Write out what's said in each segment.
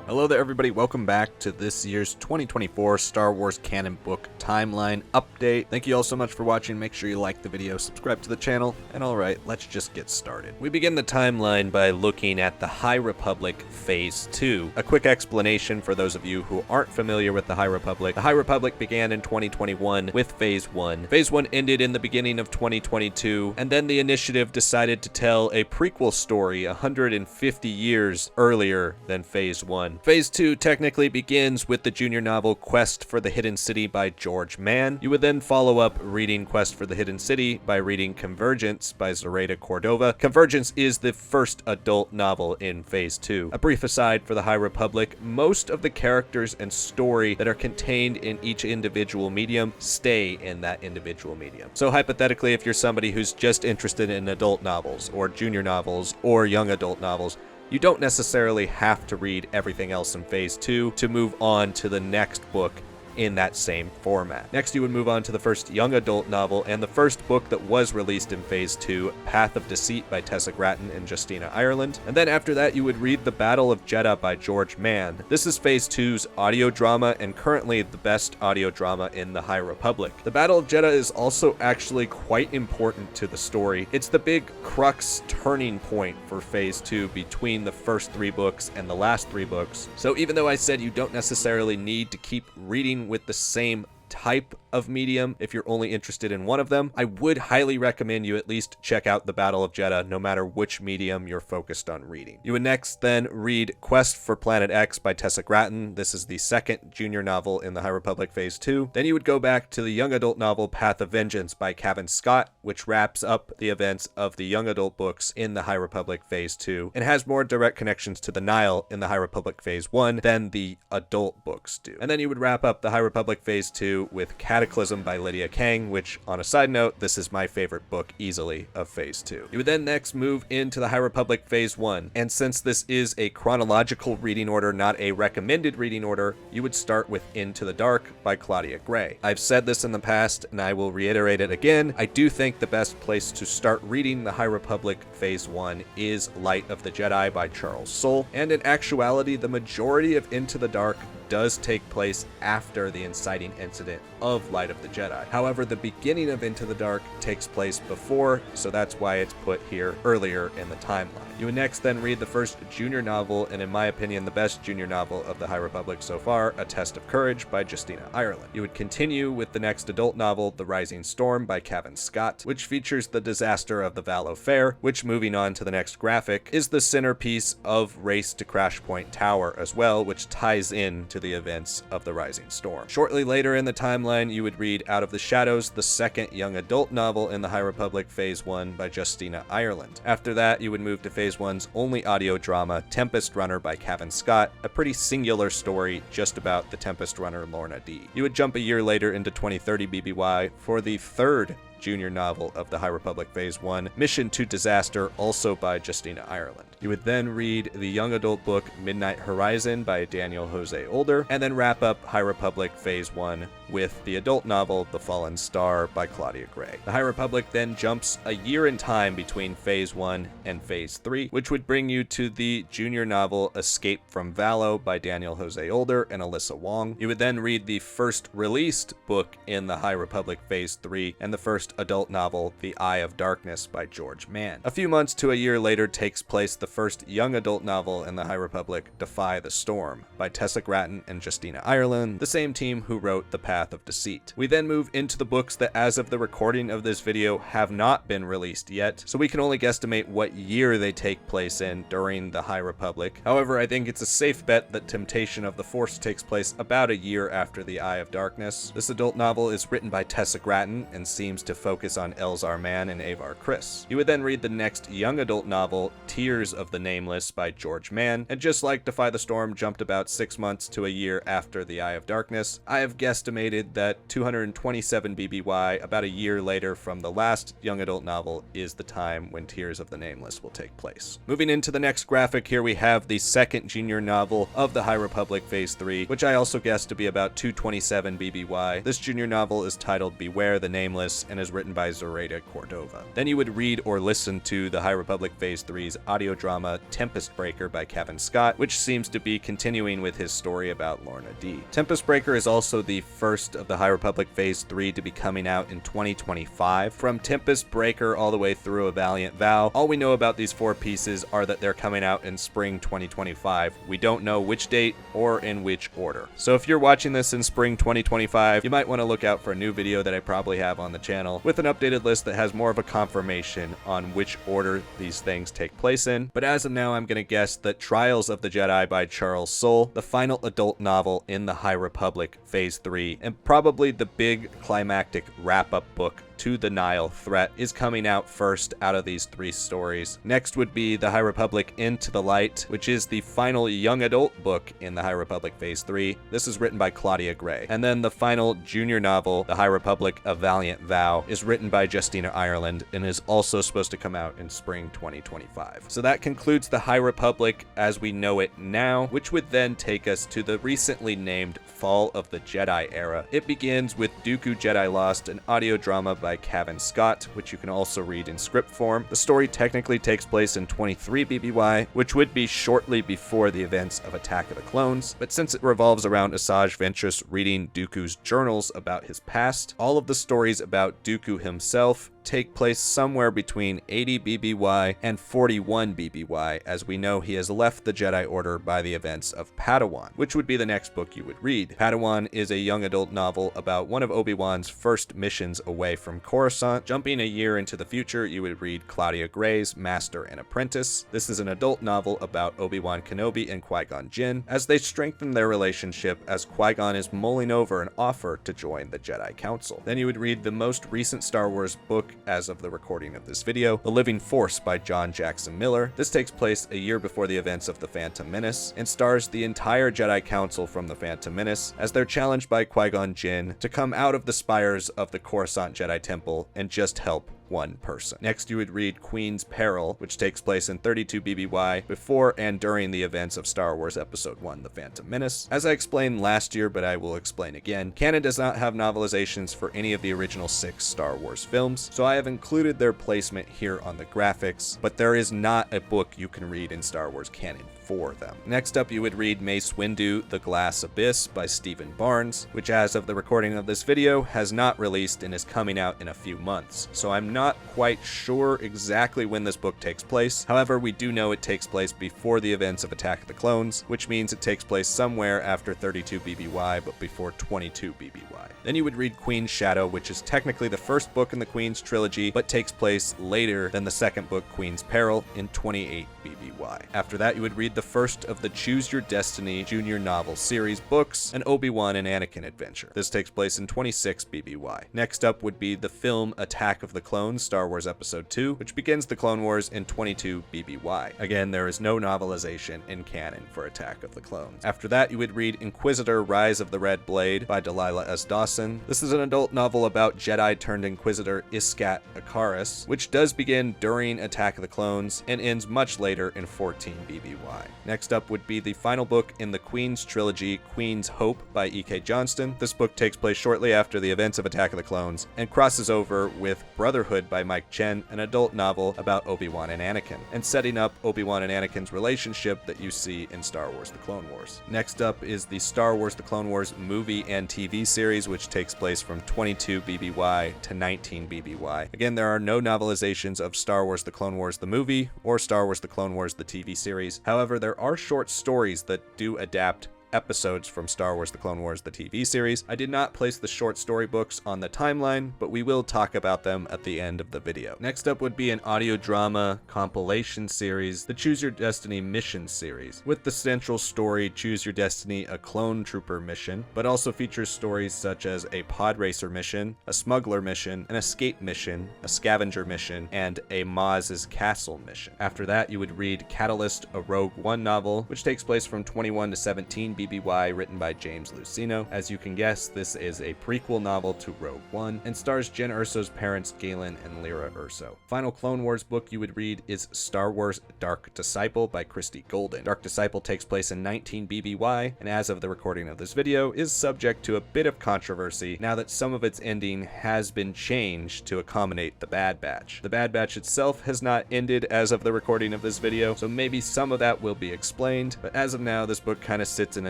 Hello there everybody, welcome back to this year's 2024 Star Wars Canon book timeline update. Thank you all so much for watching, make sure you like the video, subscribe to the channel, and alright, let's just get started. We begin the timeline by looking at the High Republic Phase 2. A quick explanation for those of you who aren't familiar with the High Republic. The High Republic began in 2021 with Phase 1. Phase 1 ended in the beginning of 2022, and then the initiative decided to tell a prequel story 150 years earlier than Phase 1. Phase 2 technically begins with the junior novel Quest for the Hidden City by George Mann. You would then follow up reading Quest for the Hidden City by reading Convergence by Zoraida Cordova. Convergence is the first adult novel in Phase 2. A brief aside for the High Republic, most of the characters and story that are contained in each individual medium stay in that individual medium. So hypothetically, if you're somebody who's just interested in adult novels or junior novels or young adult novels, you don't necessarily have to read everything else in Phase 2 to move on to the next book in that same format. Next, you would move on to the first young adult novel and the first book that was released in Phase 2, Path of Deceit by Tessa Gratton and Justina Ireland. And then after that, you would read The Battle of Jedha by George Mann. This is Phase 2's audio drama and currently the best audio drama in the High Republic. The Battle of Jedha is also actually quite important to the story. It's the big crux turning point for Phase 2 between the first 3 books and the last 3 books. So even though I said you don't necessarily need to keep reading with the same type of medium if you're only interested in one of them, I would highly recommend you at least check out The Battle of Jedha no matter which medium you're focused on reading. You would next then read Quest for Planet X by Tessa Gratton. This is the second junior novel in the High Republic Phase 2. Then you would go back to the young adult novel Path of Vengeance by Cavan Scott, which wraps up the events of the young adult books in the High Republic Phase 2 and has more direct connections to the Nile in the High Republic Phase 1 than the adult books do. And then you would wrap up the High Republic Phase 2 with Cataclysm by Lydia Kang, which, on a side note, this is my favorite book easily of Phase 2. You would then next move into the High Republic Phase 1, and since this is a chronological reading order, not a recommended reading order, you would start with Into the Dark by Claudia Gray. I've said this in the past, and I will reiterate it again. I do think the best place to start reading the High Republic Phase 1 is Light of the Jedi by Charles Soule, and in actuality, the majority of Into the Dark does take place after the inciting incident of Light of the Jedi. However, the beginning of Into the Dark takes place before, so that's why it's put here earlier in the timeline. You would next then read the first junior novel, and in my opinion, the best junior novel of the High Republic so far, A Test of Courage by Justina Ireland. You would continue with the next adult novel, The Rising Storm by Cavan Scott, which features the disaster of the Valo Fair, which, moving on to the next graphic, is the centerpiece of Race to Crash Point Tower as well, which ties in to the events of The Rising Storm. Shortly later in the timeline, you would read Out of the Shadows, the second young adult novel in the High Republic Phase 1 by Justina Ireland. After that, you would move to Phase 1's only audio drama, Tempest Runner by Cavan Scott, a pretty singular story just about the Tempest Runner Lorna Dee. You would jump a year later into 2030 BBY for the third junior novel of the High Republic Phase 1, Mission to Disaster, also by Justina Ireland. You would then read the young adult book Midnight Horizon by Daniel Jose Older, and then wrap up High Republic Phase 1 with the adult novel The Fallen Star by Claudia Gray. The High Republic then jumps a year in time between Phase 1 and Phase 3, which would bring you to the junior novel Escape from Valo by Daniel Jose Older and Alyssa Wong. You would then read the first released book in the High Republic Phase 3 and the first adult novel The Eye of Darkness by George Mann. A few months to a year later takes place the first young adult novel in the High Republic, Defy the Storm by Tessa Gratton and Justina Ireland, the same team who wrote The Path of Deceit. We then move into the books that, as of the recording of this video, have not been released yet, so we can only guesstimate what year they take place in during the High Republic. However, I think it's a safe bet that Temptation of the Force takes place about a year after The Eye of Darkness. This adult novel is written by Tessa Gratton and seems to focus on Elzar Mann and Avar Kriss. You would then read the next young adult novel, Tears of the Nameless by George Mann, and just like Defy the Storm jumped about 6 months to a year after The Eye of Darkness, I have guesstimated that 227 BBY, about a year later from the last young adult novel, is the time when Tears of the Nameless will take place. Moving into the next graphic, here we have the second junior novel of the High Republic Phase 3, which I also guessed to be about 227 BBY. This junior novel is titled Beware the Nameless and is was written by Zoraida Cordova. Then you would read or listen to the High Republic Phase 3's audio drama Tempest Breaker by Kevin Scott, which seems to be continuing with his story about Lorna D. Tempest Breaker is also the first of the High Republic Phase 3 to be coming out in 2025. From Tempest Breaker all the way through A Valiant Vow, all we know about these 4 pieces are that they're coming out in spring 2025. We don't know which date or in which order. So if you're watching this in spring 2025, you might want to look out for a new video that I probably have on the channel with an updated list that has more of a confirmation on which order these things take place in. But as of now, I'm going to guess that Trials of the Jedi by Charles Soule, the final adult novel in the High Republic Phase 3, and probably the big climactic wrap-up book to the Nihil threat, is coming out first out of these 3 stories. Next would be The High Republic Into the Light, which is the final young adult book in the High Republic Phase 3. This is written by Claudia Gray. And then the final junior novel, The High Republic A Valiant Vow, is written by Justina Ireland and is also supposed to come out in spring 2025. So that concludes the High Republic as we know it now, which would then take us to the recently named Fall of the Jedi Era. It begins with Dooku Jedi Lost, an audio drama by Kevin Scott, which you can also read in script form. The story technically takes place in 23 BBY, which would be shortly before the events of Attack of the Clones, but since it revolves around Asajj Ventress reading Dooku's journals about his past, all of the stories about Dooku himself take place somewhere between 80 BBY and 41 BBY, as we know he has left the Jedi Order by the events of Padawan, which would be the next book you would read. Padawan is a young adult novel about one of Obi-Wan's first missions away from Coruscant. Jumping a year into the future, you would read Claudia Gray's Master and Apprentice. This is an adult novel about Obi-Wan Kenobi and Qui-Gon Jinn as they strengthen their relationship as Qui-Gon is mulling over an offer to join the Jedi Council. Then you would read the most recent Star Wars book as of the recording of this video, The Living Force by John Jackson Miller. This takes place a year before the events of The Phantom Menace and stars the entire Jedi Council from The Phantom Menace as they're challenged by Qui-Gon Jinn to come out of the spires of the Coruscant Jedi Temple and just help one person. Next, you would read Queen's Peril, which takes place in 32 BBY before and during the events of Star Wars Episode 1, The Phantom Menace. As I explained last year, but I will explain again, Canon does not have novelizations for any of the original 6 Star Wars films, so I have included their placement here on the graphics, but there is not a book you can read in Star Wars Canon for them. Next up, you would read Mace Windu, The Glass Abyss by Stephen Barnes, which as of the recording of this video has not released and is coming out in a few months, so I'm not quite sure exactly when this book takes place. However, we do know it takes place before the events of Attack of the Clones, which means it takes place somewhere after 32 BBY but before 22 BBY. Then you would read Queen's Shadow, which is technically the first book in the Queen's trilogy, but takes place later than the second book, Queen's Peril, in 28 BBY. After that, you would read the first of the Choose Your Destiny junior novel series books, an Obi-Wan and Anakin adventure. This takes place in 26 BBY. Next up would be the film Attack of the Clones, Star Wars Episode 2, which begins the Clone Wars in 22 BBY. Again, there is no novelization in canon for Attack of the Clones. After that, you would read Inquisitor Rise of the Red Blade by Delilah S. Dawson. This is an adult novel about Jedi turned Inquisitor Iskat Akaris, which does begin during Attack of the Clones and ends much later in 14 BBY. Next up would be the final book in the Queen's trilogy, Queen's Hope by E.K. Johnston. This book takes place shortly after the events of Attack of the Clones and crosses over with Brotherhood by Mike Chen, an adult novel about Obi-Wan and Anakin, and setting up Obi-Wan and Anakin's relationship that you see in Star Wars The Clone Wars. Next up is the Star Wars The Clone Wars movie and TV series, which takes place from 22 BBY to 19 BBY. Again, there are no novelizations of Star Wars The Clone Wars the movie or Star Wars The Clone Wars the TV series. However, there are short stories that do adapt episodes from Star Wars The Clone Wars the TV series. I did not place the short story books on the timeline, but we will talk about them at the end of the video. Next up would be an audio drama compilation series, the Choose Your Destiny Mission series, with the central story Choose Your Destiny, a clone trooper mission, but also features stories such as a pod racer mission, a smuggler mission, an escape mission, a scavenger mission, and a Maz's Castle mission. After that, you would read Catalyst, a Rogue One novel, which takes place from 21 to 17 BBY written by James Luceno. As you can guess, this is a prequel novel to Rogue One and stars Jyn Erso's parents Galen and Lyra Erso. Final Clone Wars book you would read is Star Wars Dark Disciple by Christy Golden. Dark Disciple takes place in 19 BBY and as of the recording of this video is subject to a bit of controversy now that some of its ending has been changed to accommodate the Bad Batch. The Bad Batch itself has not ended as of the recording of this video, so maybe some of that will be explained, but as of now this book kind of sits in a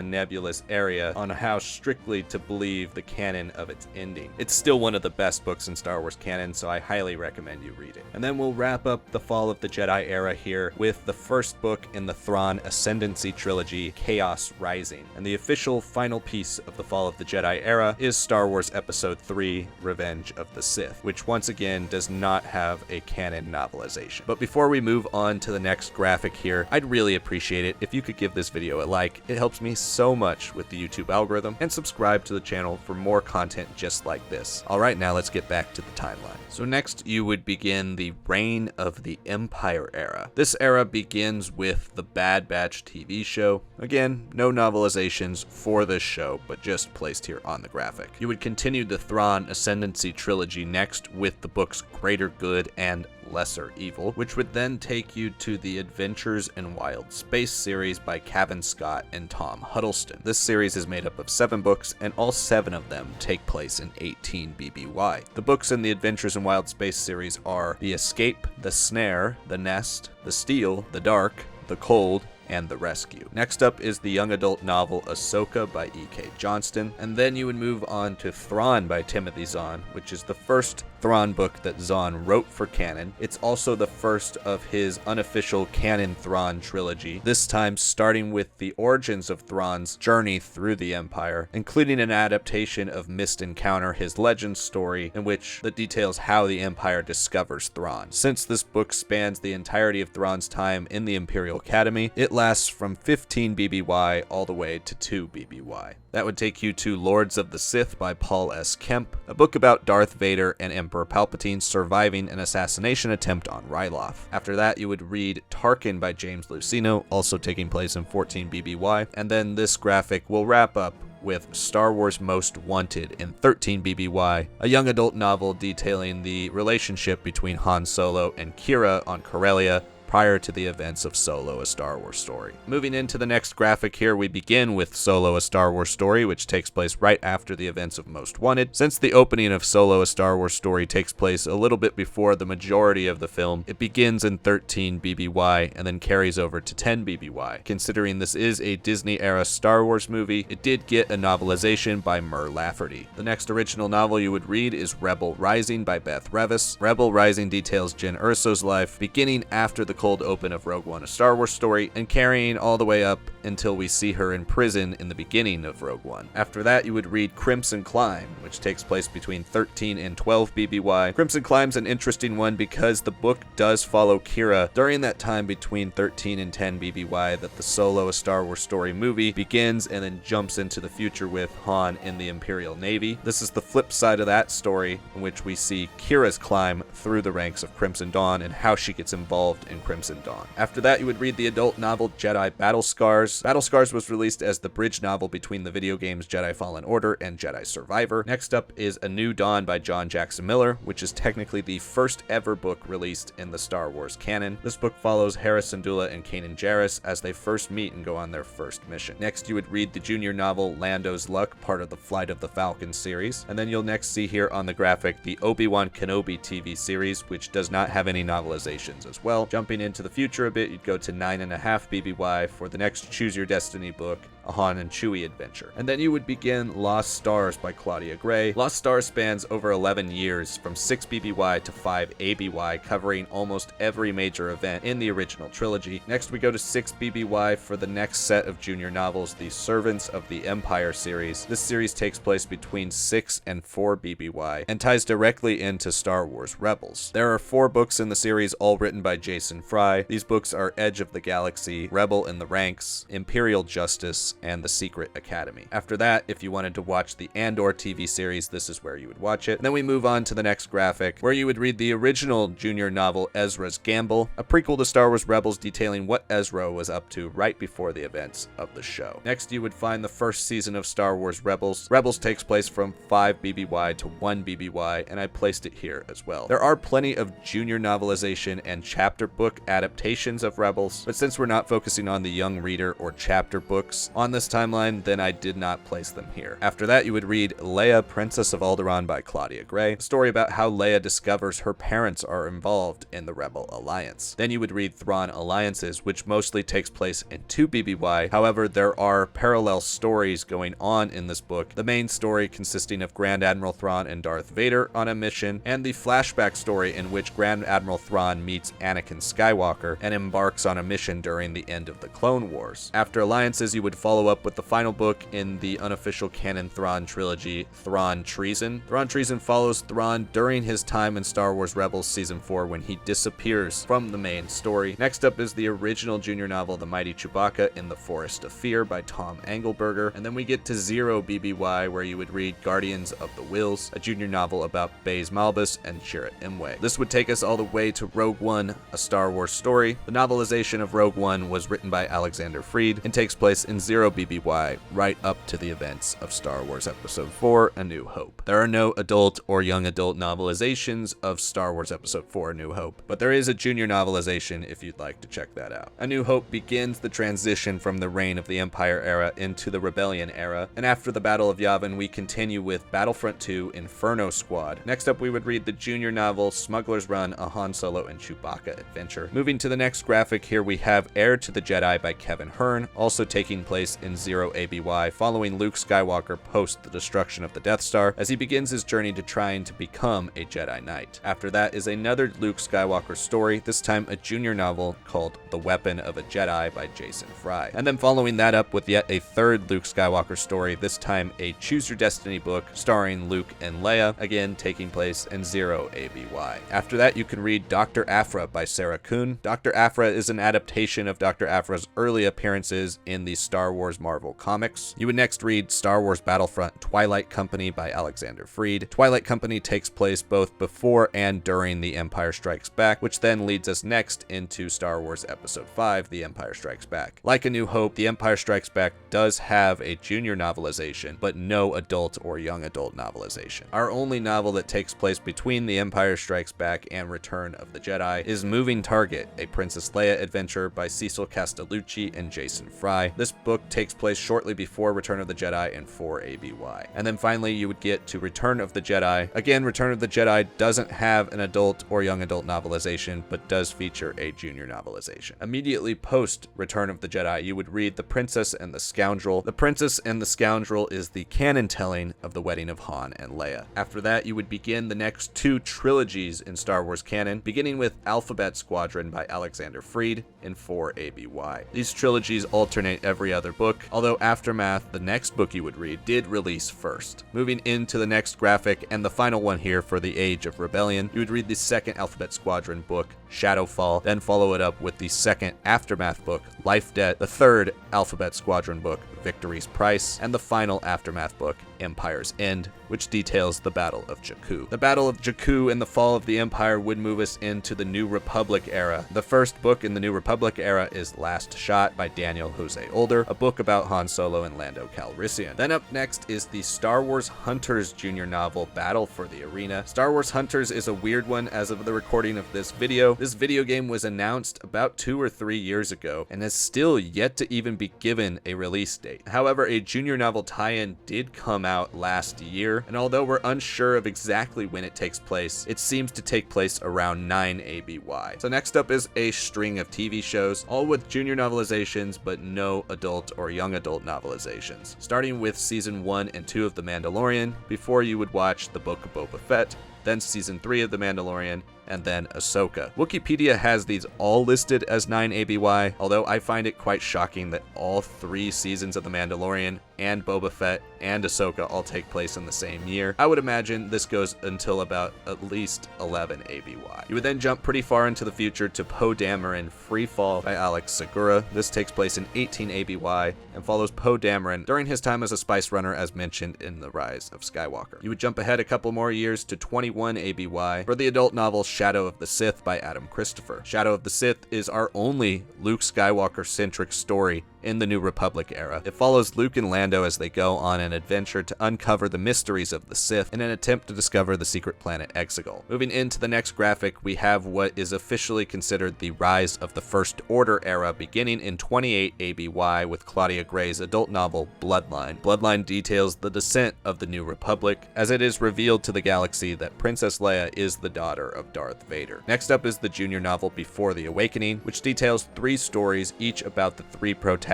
nebulous area on how strictly to believe the canon of its ending. It's still one of the best books in Star Wars canon, so I highly recommend you read it. And then we'll wrap up the Fall of the Jedi Era here with the first book in the Thrawn Ascendancy Trilogy, Chaos Rising. And the official final piece of the Fall of the Jedi Era is Star Wars Episode 3, Revenge of the Sith, which once again does not have a canon novelization. But before we move on to the next graphic here, I'd really appreciate it if you could give this video a like. It helps me so much with the YouTube algorithm, and subscribe to the channel for more content just like this. Alright, now let's get back to the timeline. So next you would begin the Reign of the Empire era. This era begins with the Bad Batch TV show. Again, no novelizations for this show, but just placed here on the graphic. You would continue the Thrawn Ascendancy Trilogy next with the books Greater Good and Lesser Evil, which would then take you to the Adventures in Wild Space series by Cavan Scott and Tom Huddleston. This series is made up of 7 books, and all 7 of them take place in 18 BBY. The books in the Adventures in Wild Space series are The Escape, The Snare, The Nest, The Steal, The Dark, The Cold, and The Rescue. Next up is the young adult novel Ahsoka by E.K. Johnston, and then you would move on to Thrawn by Timothy Zahn, which is the first Thrawn book that Zahn wrote for canon. It's also the first of his unofficial Canon Thrawn Trilogy, this time starting with the origins of Thrawn's journey through the Empire, including an adaptation of Mist Encounter, his legend story, in which that details how the Empire discovers Thrawn. Since this book spans the entirety of Thrawn's time in the Imperial Academy, it lasts from 15 BBY all the way to 2 BBY. That would take you to Lords of the Sith by Paul S. Kemp, a book about Darth Vader and Emperor Palpatine surviving an assassination attempt on Ryloth. After that, you would read Tarkin by James Luceno, also taking place in 14 BBY, and then this graphic will wrap up with Star Wars Most Wanted in 13 BBY, a young adult novel detailing the relationship between Han Solo and Kira on Corellia prior to the events of Solo: A Star Wars Story. Moving into the next graphic here, we begin with Solo: A Star Wars Story, which takes place right after the events of Most Wanted. Since the opening of Solo: A Star Wars Story takes place a little bit before the majority of the film, it begins in 13 BBY and then carries over to 10 BBY. Considering this is a Disney-era Star Wars movie, it did get a novelization by Mur Lafferty. The next original novel you would read is Rebel Rising by Beth Revis. Rebel Rising details Jyn Erso's life, beginning after the cold open of Rogue One: A Star Wars Story and carrying all the way up until we see her in prison in the beginning of Rogue One. After that, you would read Crimson Climb, which takes place between 13 and 12 BBY. Crimson Climb's an interesting one because the book does follow Kira during that time between 13 and 10 BBY that the Solo: A Star Wars Story movie begins and then jumps into the future with Han in the Imperial Navy. This is the flip side of that story, in which we see Kira's climb through the ranks of Crimson Dawn and how she gets involved in Crimson Dawn. After that, you would read the adult novel Jedi Battle Scars. Battle Scars was released as the bridge novel between the video games Jedi Fallen Order and Jedi Survivor. Next up is A New Dawn by John Jackson Miller, which is technically the first ever book released in the Star Wars canon. This book follows Hera Syndulla and Kanan Jarrus as they first meet and go on their first mission. Next, you would read the junior novel Lando's Luck, part of the Flight of the Falcon series. And then you'll next see here on the graphic the Obi-Wan Kenobi TV series, which does not have any novelizations as well. Jumping into the future a bit, you'd go to 9.5 BBY for the next Choose Your Destiny book, a Han and Chewie adventure. And then you would begin Lost Stars by Claudia Gray. Lost Stars spans over 11 years, from 6 BBY to 5 ABY, covering almost every major event in the original trilogy. Next, we go to 6 BBY for the next set of junior novels, the Servants of the Empire series. This series takes place between 6 and 4 BBY and ties directly into Star Wars Rebels. There are 4 books in the series, all written by Jason Fry. These books are Edge of the Galaxy, Rebel in the Ranks, Imperial Justice, Apprentice and the Secret Academy. After that, if you wanted to watch the Andor TV series, this is where you would watch it. And then we move on to the next graphic, where you would read the original junior novel Ezra's Gamble, a prequel to Star Wars Rebels detailing what Ezra was up to right before the events of the show. Next, you would find the first season of Star Wars Rebels. Rebels takes place from 5 BBY to 1 BBY, and I placed it here as well. There are plenty of junior novelization and chapter book adaptations of Rebels, but since we're not focusing on the young reader or chapter books on this timeline, then I did not place them here. After that, you would read Leia, Princess of Alderaan by Claudia Gray, a story about how Leia discovers her parents are involved in the Rebel Alliance. Then you would read Thrawn Alliances, which mostly takes place in 2 BBY. However, there are parallel stories going on in this book, the main story consisting of Grand Admiral Thrawn and Darth Vader on a mission, and the flashback story in which Grand Admiral Thrawn meets Anakin Skywalker and embarks on a mission during the end of the Clone Wars. After Alliances, you would follow up with the final book in the unofficial Canon Thrawn Trilogy, Thrawn Treason. Thrawn Treason follows Thrawn during his time in Star Wars Rebels Season 4 when he disappears from the main story. Next up is the original junior novel The Mighty Chewbacca in the Forest of Fear by Tom Engelberger, and then we get to 0 BBY, where you would read Guardians of the Whills, a junior novel about Baze Malbus and Chirrut Imwe. This would take us all the way to Rogue One, a Star Wars story. The novelization of Rogue One was written by Alexander Freed and takes place in 0 BBY, right up to the events of Star Wars Episode 4, A New Hope. There are no adult or young adult novelizations of Star Wars Episode 4, A New Hope, but there is a junior novelization if you'd like to check that out. A New Hope begins the transition from the reign of the Empire era into the Rebellion era, and after the Battle of Yavin, we continue with Battlefront 2, Inferno Squad. Next up, we would read the junior novel Smuggler's Run, a Han Solo and Chewbacca adventure. Moving to the next graphic, here we have Heir to the Jedi by Kevin Hearn, also taking place in 0 ABY, following Luke Skywalker post the destruction of the Death Star as he begins his journey to trying to become a Jedi Knight. After that is another Luke Skywalker story, this time a junior novel called The Weapon of a Jedi by Jason Fry. And then following that up with yet a third Luke Skywalker story, this time a Choose Your Destiny book starring Luke and Leia, again taking place in 0 ABY. After that, you can read Dr. Aphra by Sarah Kuhn. Dr. Aphra is an adaptation of Dr. Aphra's early appearances in the Star Wars Marvel comics. You would next read Star Wars Battlefront Twilight Company by Alexander Freed. Twilight Company takes place both before and during The Empire Strikes Back, which then leads us next into Star Wars Episode 5, The Empire Strikes Back. Like A New Hope, The Empire Strikes Back does have a junior novelization, but no adult or young adult novelization. Our only novel that takes place between The Empire Strikes Back and Return of the Jedi is Moving Target, a Princess Leia adventure by Cecil Castellucci and Jason Fry. This book takes place shortly before Return of the Jedi in 4 ABY. And then finally, you would get to Return of the Jedi. Again, Return of the Jedi doesn't have an adult or young adult novelization, but does feature a junior novelization. Immediately post Return of the Jedi, you would read The Princess and the Scoundrel. The Princess and the Scoundrel is the canon telling of the wedding of Han and Leia. After that, you would begin the next 2 trilogies in Star Wars canon, beginning with Alphabet Squadron by Alexander Freed in 4 ABY. These trilogies alternate every other book, although Aftermath, the next book you would read, did release first. Moving into the next graphic, and the final one here for the Age of Rebellion, you would read the second Alphabet Squadron book, Shadowfall, then follow it up with the second Aftermath book, Life Debt, the third Alphabet Squadron book, Victory's Price, and the final Aftermath book, Empire's End, which details the Battle of Jakku. The Battle of Jakku and the fall of the Empire would move us into the New Republic era. The first book in the New Republic era is Last Shot by Daniel Jose Older, a book about Han Solo and Lando Calrissian. Then up next is the Star Wars Hunters junior novel, Battle for the Arena. Star Wars Hunters is a weird one as of the recording of this video. This video game was announced about 2 or 3 years ago and has still yet to even be given a release date. However, a junior novel tie-in did come out last year, and although we're unsure of exactly when it takes place, it seems to take place around 9 ABY. So next up is a string of TV shows, all with junior novelizations, but no adult or young adult novelizations. Starting with season 1 and 2 of The Mandalorian, before you would watch The Book of Boba Fett, then season 3 of The Mandalorian, and then Ahsoka. Wikipedia has these all listed as 9 ABY, although I find it quite shocking that all 3 seasons of The Mandalorian and Boba Fett and Ahsoka all take place in the same year. I would imagine this goes until about at least 11 ABY. You would then jump pretty far into the future to Poe Dameron Freefall by Alex Segura. This takes place in 18 ABY and follows Poe Dameron during his time as a spice runner as mentioned in The Rise of Skywalker. You would jump ahead a couple more years to 21 ABY for the adult novel Shadow of the Sith by Adam Christopher. Shadow of the Sith is our only Luke Skywalker-centric story in the New Republic era. It follows Luke and Lando as they go on an adventure to uncover the mysteries of the Sith in an attempt to discover the secret planet Exegol. Moving into the next graphic, we have what is officially considered the Rise of the First Order era, beginning in 28 ABY with Claudia Gray's adult novel Bloodline. Bloodline details the descent of the New Republic as it is revealed to the galaxy that Princess Leia is the daughter of Darth Vader. Next up is the junior novel Before the Awakening, which details 3 stories, each about the 3 protagonists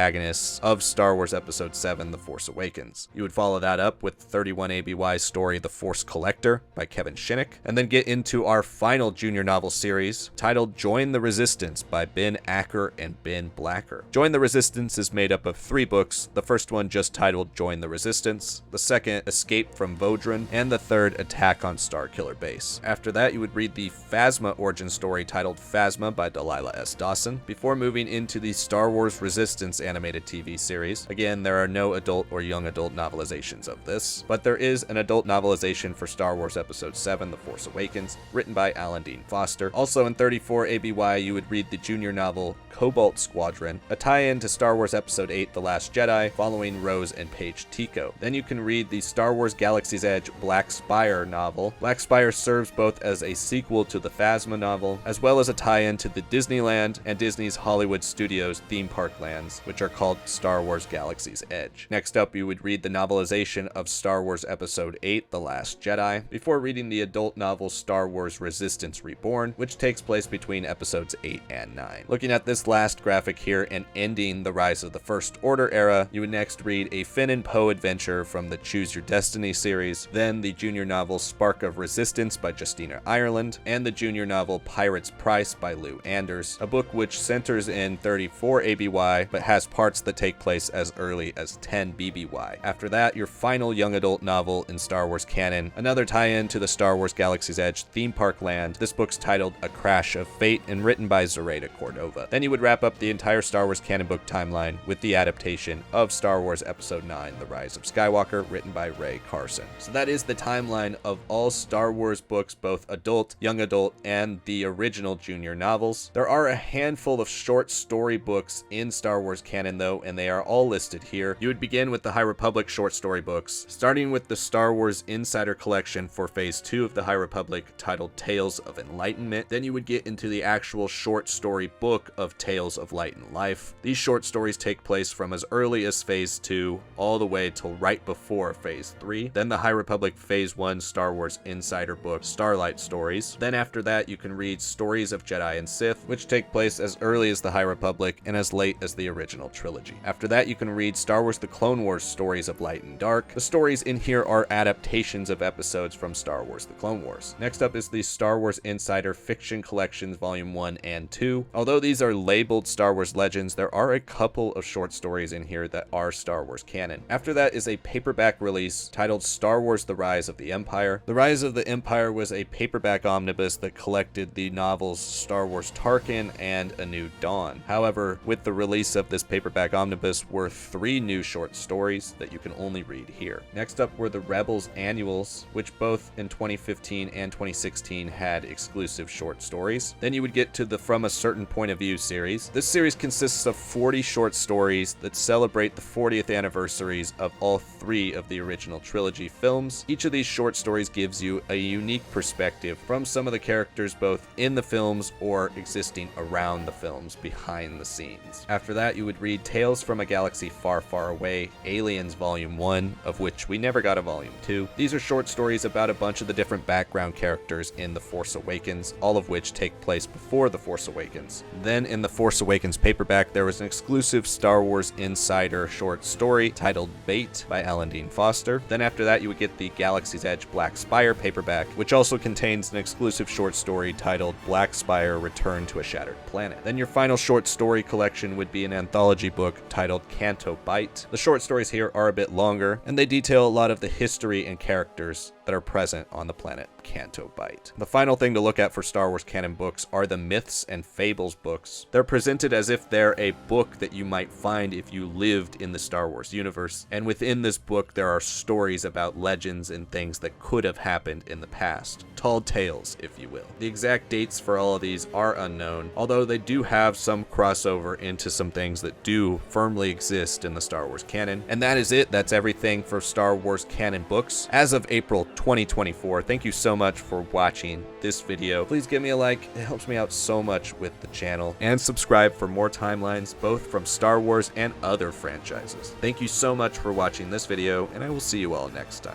of Star Wars Episode 7, The Force Awakens. You would follow that up with 31 ABY story The Force Collector by Kevin Shinnick, and then get into our final junior novel series titled Join the Resistance by Ben Acker and Ben Blacker. Join the Resistance is made up of 3 books, the first one just titled Join the Resistance, the second Escape from Vodran, and the third Attack on Starkiller Base. After that, you would read the Phasma origin story titled Phasma by Delilah S. Dawson, before moving into the Star Wars Resistance animated TV series. Again, there are no adult or young adult novelizations of this, but there is an adult novelization for Star Wars Episode 7, The Force Awakens, written by Alan Dean Foster. Also in 34 ABY, you would read the junior novel Cobalt Squadron, a tie-in to Star Wars Episode 8, The Last Jedi, following Rose and Paige Tico. Then you can read the Star Wars Galaxy's Edge Black Spire novel. Black Spire serves both as a sequel to the Phasma novel, as well as a tie-in to the Disneyland and Disney's Hollywood Studios theme park lands, which are called Star Wars Galaxy's Edge. Next up, you would read the novelization of Star Wars Episode 8, The Last Jedi, before reading the adult novel Star Wars Resistance Reborn, which takes place between Episodes 8 and 9. Looking at this last graphic here and ending the Rise of the First Order era, you would next read a Finn and Poe adventure from the Choose Your Destiny series, then the junior novel Spark of Resistance by Justina Ireland, and the junior novel Pirate's Price by Lou Anders, a book which centers in 34 ABY but has parts that take place as early as 10 BBY. After that, your final young adult novel in Star Wars canon, another tie-in to the Star Wars Galaxy's Edge theme park land. This book's titled A Crash of Fate and written by Zoraida Cordova. Then you would wrap up the entire Star Wars canon book timeline with the adaptation of Star Wars Episode 9, The Rise of Skywalker, written by Ray Carson. So that is the timeline of all Star Wars books, both adult, young adult, and the original junior novels. There are a handful of short story books in Star Wars canon though, and they are all listed here. You would begin with the High Republic short story books, starting with the Star Wars Insider Collection for Phase 2 of the High Republic titled Tales of Enlightenment. Then you would get into the actual short story book of Tales of Light and Life. These short stories take place from as early as Phase 2 all the way till right before Phase 3. Then the High Republic Phase 1 Star Wars Insider book Starlight Stories. Then after that you can read Stories of Jedi and Sith, which take place as early as the High Republic and as late as the original trilogy. After that you can read Star Wars The Clone Wars Stories of Light and Dark. The stories in here are adaptations of episodes from Star Wars The Clone Wars. Next up is the Star Wars Insider Fiction Collections Volume 1 and 2. Although these are labeled Star Wars Legends, there are a couple of short stories in here that are Star Wars canon. After that is a paperback release titled Star Wars The Rise of the Empire. The Rise of the Empire was a paperback omnibus that collected the novels Star Wars Tarkin and A New Dawn. However, with the release of this paperback omnibus were 3 new short stories that you can only read here. Next up were the Rebels Annuals, which both in 2015 and 2016 had exclusive short stories. Then you would get to the From a Certain Point of View series. This series consists of 40 short stories that celebrate the 40th anniversaries of all 3 of the original trilogy films. Each of these short stories gives you a unique perspective from some of the characters both in the films or existing around the films behind the scenes. After that, you would would read Tales from a Galaxy Far, Far Away, Aliens Volume 1, of which we never got a Volume 2. These are short stories about a bunch of the different background characters in The Force Awakens, all of which take place before The Force Awakens. Then in The Force Awakens paperback, there was an exclusive Star Wars Insider short story titled Bait by Alan Dean Foster. Then after that, you would get the Galaxy's Edge Black Spire paperback, which also contains an exclusive short story titled Black Spire Return to a Shattered Planet. Then your final short story collection would be an anthology book titled Canto Bight. The short stories here are a bit longer, and they detail a lot of the history and characters that are present on the planet Canto Bight. The final thing to look at for Star Wars canon books are the Myths and Fables books. They're presented as if they're a book that you might find if you lived in the Star Wars universe, and within this book there are stories about legends and things that could have happened in the past. Tall tales, if you will. The exact dates for all of these are unknown, although they do have some crossover into some things that do firmly exist in the Star Wars canon. And that is it. That's everything for Star Wars canon books as of April 2024. Thank you so much for watching this video. Please give me a like. It helps me out so much with the channel. And subscribe for more timelines, both from Star Wars and other franchises. Thank you so much for watching this video, and I will see you all next time.